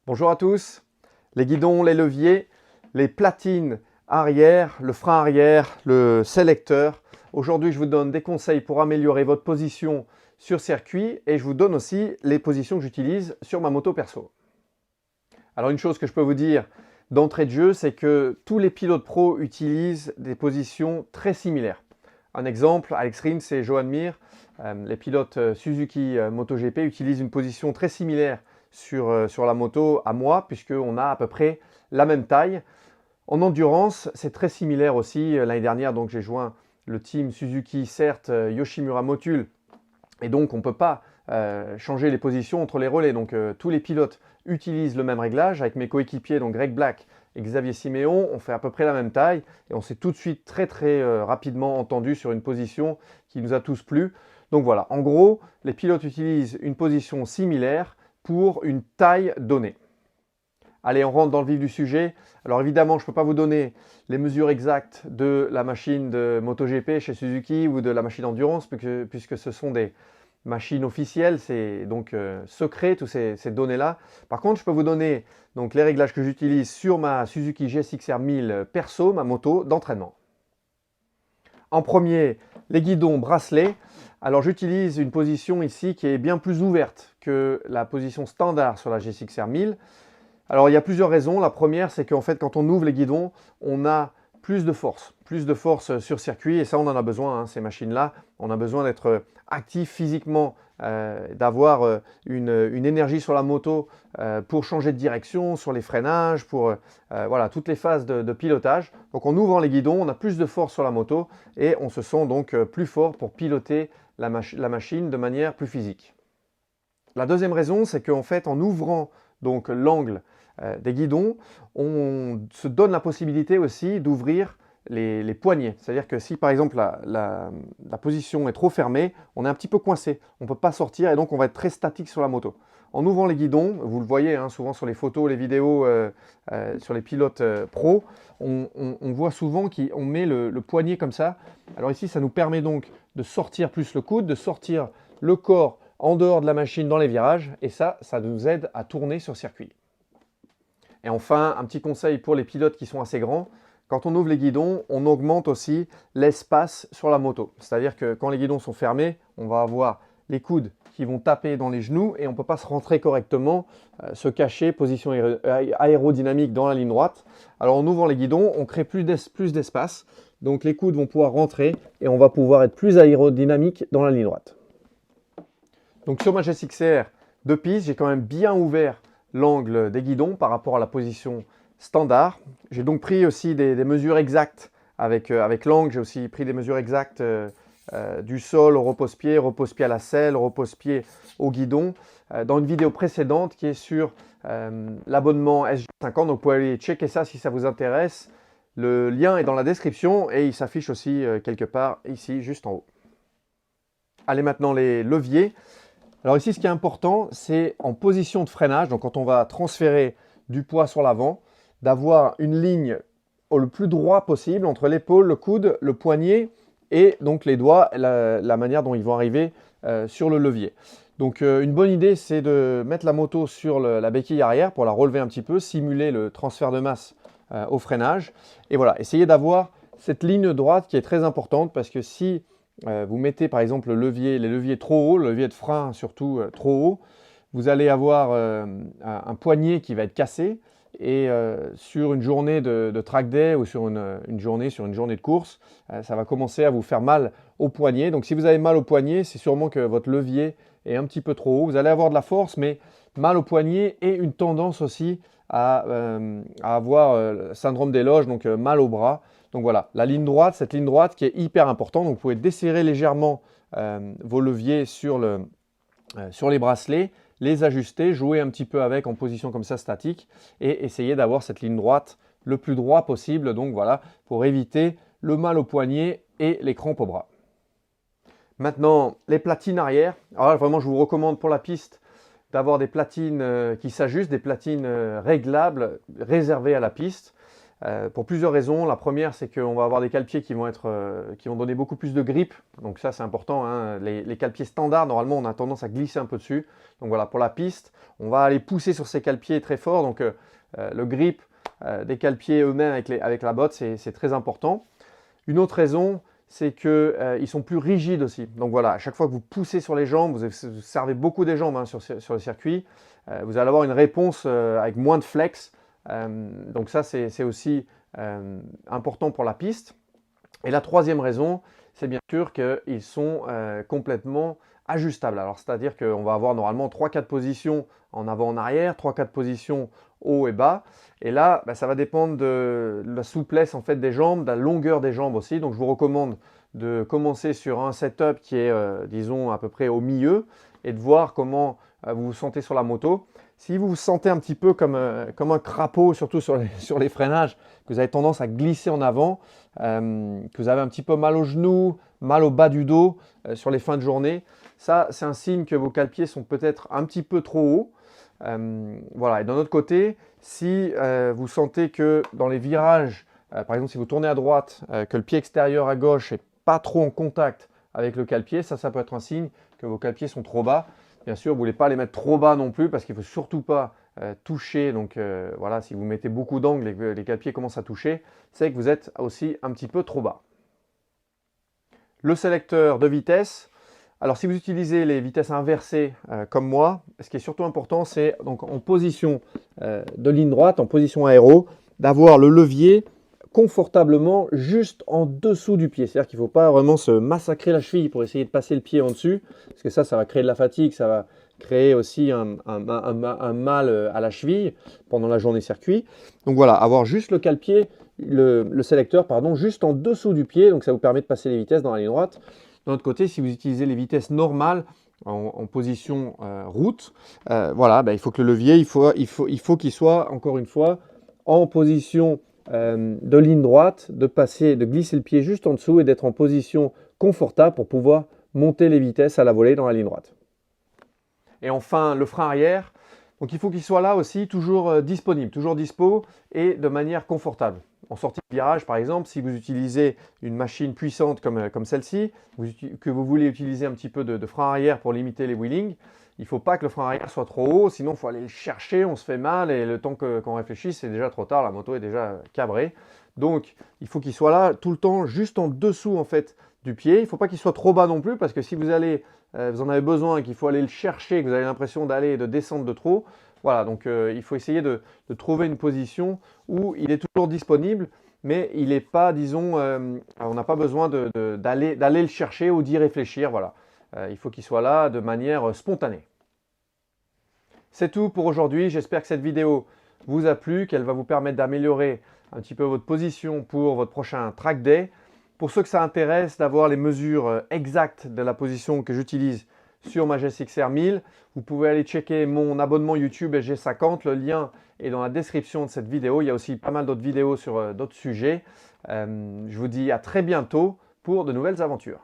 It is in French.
Bonjour à tous. Les guidons, les leviers, les platines arrière, le frein arrière, le sélecteur. Aujourd'hui, je vous donne des conseils pour améliorer votre position sur circuit et je vous donne aussi les positions que j'utilise sur ma moto perso. Alors une chose que je peux vous dire d'entrée de jeu, c'est que tous les pilotes pro utilisent des positions très similaires. Un exemple, Alex Rins et Joan Mir, les pilotes Suzuki MotoGP utilisent une position très similaire sur la moto à moi, puisqu'on a à peu près la même taille. En endurance, c'est très similaire aussi. L'année dernière, donc j'ai joint le team Suzuki, certes Yoshimura Motul, et donc on ne peut pas changer les positions entre les relais. Donc tous les pilotes utilisent le même réglage. Avec mes coéquipiers, donc Greg Black et Xavier Siméon, on fait à peu près la même taille et on s'est tout de suite très rapidement entendu sur une position qui nous a tous plu. Donc voilà, en gros, les pilotes utilisent une position similaire pour une taille donnée. Allez, on rentre dans le vif du sujet. Alors évidemment, je ne peux pas vous donner les mesures exactes de la machine de MotoGP chez Suzuki ou de la machine Endurance, puisque ce sont des machines officielles, c'est donc secret, toutes ces données-là. Par contre, je peux vous donner donc, les réglages que j'utilise sur ma Suzuki GSX-R 1000 perso, ma moto d'entraînement. En premier, les guidons bracelets. Alors j'utilise une position ici qui est bien plus ouverte que la position standard sur la GSX-R 1000. Alors il y a plusieurs raisons. La première, c'est qu'en fait quand on ouvre les guidons, on a plus de force sur circuit et ça on en a besoin, ces machines-là. On a besoin d'être actif physiquement, d'avoir une énergie sur la moto pour changer de direction, sur les freinages, pour voilà, toutes les phases de pilotage. Donc en ouvrant les guidons, on a plus de force sur la moto et on se sent donc plus fort pour piloter la machine de manière plus physique. La deuxième raison, c'est qu'en fait en ouvrant donc l'angle des guidons, on se donne la possibilité aussi d'ouvrir les poignets. C'est-à-dire que si par exemple la position est trop fermée, on est un petit peu coincé, on ne peut pas sortir et donc on va être très statique sur la moto. En ouvrant les guidons, vous le voyez souvent sur les photos, les vidéos, sur les pilotes pro, on voit souvent qu'on met le poignet comme ça. Alors ici, ça nous permet donc de sortir plus le coude, de sortir le corps en dehors de la machine dans les virages et ça nous aide à tourner sur circuit. Et enfin, un petit conseil pour les pilotes qui sont assez grands, quand on ouvre les guidons, on augmente aussi l'espace sur la moto. C'est-à-dire que quand les guidons sont fermés, on va avoir les coudes qui vont taper dans les genoux et on ne peut pas se rentrer correctement, se cacher, position aérodynamique dans la ligne droite. Alors en ouvrant les guidons, on crée plus d'espace, donc les coudes vont pouvoir rentrer et on va pouvoir être plus aérodynamique dans la ligne droite. Donc sur ma GSX-R de piste, j'ai quand même bien ouvert l'angle des guidons par rapport à la position standard. J'ai donc pris aussi des mesures exactes avec l'angle. J'ai aussi pris des mesures exactes du sol au repose-pied à la selle, repose-pied au guidon. Dans une vidéo précédente qui est sur l'abonnement SG50, donc vous pouvez aller checker ça si ça vous intéresse. Le lien est dans la description et il s'affiche aussi quelque part ici, juste en haut. Allez maintenant les leviers. Alors ici, ce qui est important, c'est en position de freinage, donc quand on va transférer du poids sur l'avant, d'avoir une ligne le plus droit possible entre l'épaule, le coude, le poignet et donc les doigts, la manière dont ils vont arriver sur le levier. Donc une bonne idée, c'est de mettre la moto sur la béquille arrière pour la relever un petit peu, simuler le transfert de masse au freinage. Et voilà, essayez d'avoir cette ligne droite qui est très importante parce que si vous mettez par exemple les leviers trop hauts, le levier de frein surtout trop haut, vous allez avoir un poignet qui va être cassé et sur une journée de track day ou sur une journée de course, ça va commencer à vous faire mal au poignet. Donc si vous avez mal au poignet, c'est sûrement que votre levier est un petit peu trop haut. Vous allez avoir de la force, mais mal au poignet et une tendance aussi à avoir le syndrome des loges, donc mal au bras. Donc voilà, la ligne droite, cette ligne droite qui est hyper importante. Donc vous pouvez desserrer légèrement vos leviers sur les bracelets, les ajuster, jouer un petit peu avec en position comme ça statique et essayer d'avoir cette ligne droite le plus droit possible. Donc voilà, pour éviter le mal au poignet et les crampes au bras. Maintenant, les platines arrière. Alors là, vraiment, je vous recommande pour la piste d'avoir des platines qui s'ajustent, des platines réglables, réservées à la piste. pour plusieurs raisons. La première, c'est qu'on va avoir des cale-pieds qui vont donner beaucoup plus de grip. Donc ça, c'est important, hein. Les cale-pieds standards, normalement, on a tendance à glisser un peu dessus. Donc voilà, pour la piste, on va aller pousser sur ces cale-pieds très fort. Donc le grip des cale-pieds eux-mêmes avec la botte, c'est très important. Une autre raison, c'est qu'ils sont plus rigides aussi. Donc voilà, à chaque fois que vous poussez sur les jambes, vous servez beaucoup des jambes, hein, sur le circuit, vous allez avoir une réponse avec moins de flex. Donc ça, c'est aussi important pour la piste. Et la troisième raison, c'est bien sûr qu'ils sont complètement ajustables. Alors, c'est-à-dire qu'on va avoir normalement 3-4 positions en avant, en arrière, 3-4 positions haut et bas. Et là, ça va dépendre de la souplesse en fait des jambes, de la longueur des jambes aussi. Donc, je vous recommande de commencer sur un setup qui est, disons, à peu près au milieu et de voir comment vous vous sentez sur la moto. Si vous vous sentez un petit peu comme un crapaud, surtout sur les freinages, que vous avez tendance à glisser en avant, que vous avez un petit peu mal aux genoux, mal au bas du dos sur les fins de journée, ça c'est un signe que vos cale-pieds sont peut-être un petit peu trop hauts. Voilà. Et d'un autre côté, si vous sentez que dans les virages, par exemple si vous tournez à droite, que le pied extérieur à gauche n'est pas trop en contact avec le cale-pied, ça peut être un signe que vos cale-pieds sont trop bas. Bien sûr, vous ne voulez pas les mettre trop bas non plus parce qu'il ne faut surtout pas toucher. Donc voilà, si vous mettez beaucoup d'angles et que les cale-pieds commencent à toucher, c'est que vous êtes aussi un petit peu trop bas. Le sélecteur de vitesse. Alors si vous utilisez les vitesses inversées comme moi, ce qui est surtout important, c'est donc en position de ligne droite, en position aéro, d'avoir le levier confortablement juste en dessous du pied. C'est-à-dire qu'il ne faut pas vraiment se massacrer la cheville pour essayer de passer le pied en dessus, parce que ça va créer de la fatigue, ça va créer aussi un mal à la cheville pendant la journée circuit. Donc voilà, avoir juste le cale-pied, le sélecteur, pardon, juste en dessous du pied, donc ça vous permet de passer les vitesses dans la ligne droite. D'un autre côté, si vous utilisez les vitesses normales en position route, voilà, il faut que le levier, il faut qu'il soit, encore une fois, en position de ligne droite, de glisser le pied juste en dessous et d'être en position confortable pour pouvoir monter les vitesses à la volée dans la ligne droite. Et enfin, le frein arrière. Donc il faut qu'il soit là aussi, toujours disponible, toujours dispo et de manière confortable. En sortie de virage, par exemple, si vous utilisez une machine puissante comme celle-ci, que vous voulez utiliser un petit peu de frein arrière pour limiter les wheelings, il ne faut pas que le frein arrière soit trop haut, sinon il faut aller le chercher, on se fait mal et le temps qu'on réfléchisse, c'est déjà trop tard, la moto est déjà cabrée. Donc il faut qu'il soit là tout le temps, juste en dessous en fait du pied. Il ne faut pas qu'il soit trop bas non plus, parce que si vous en avez besoin et qu'il faut aller le chercher, que vous avez l'impression d'aller et de descendre de trop, voilà, donc il faut essayer de trouver une position où il est toujours disponible, mais il n'est pas, disons, on n'a pas besoin d'aller le chercher ou d'y réfléchir, voilà. Il faut qu'il soit là de manière spontanée. C'est tout pour aujourd'hui. J'espère que cette vidéo vous a plu, qu'elle va vous permettre d'améliorer un petit peu votre position pour votre prochain track day. Pour ceux que ça intéresse d'avoir les mesures exactes de la position que j'utilise sur ma GSX-R 1000, vous pouvez aller checker mon abonnement YouTube SG50. Le lien est dans la description de cette vidéo. Il y a aussi pas mal d'autres vidéos sur d'autres sujets. Je vous dis à très bientôt pour de nouvelles aventures.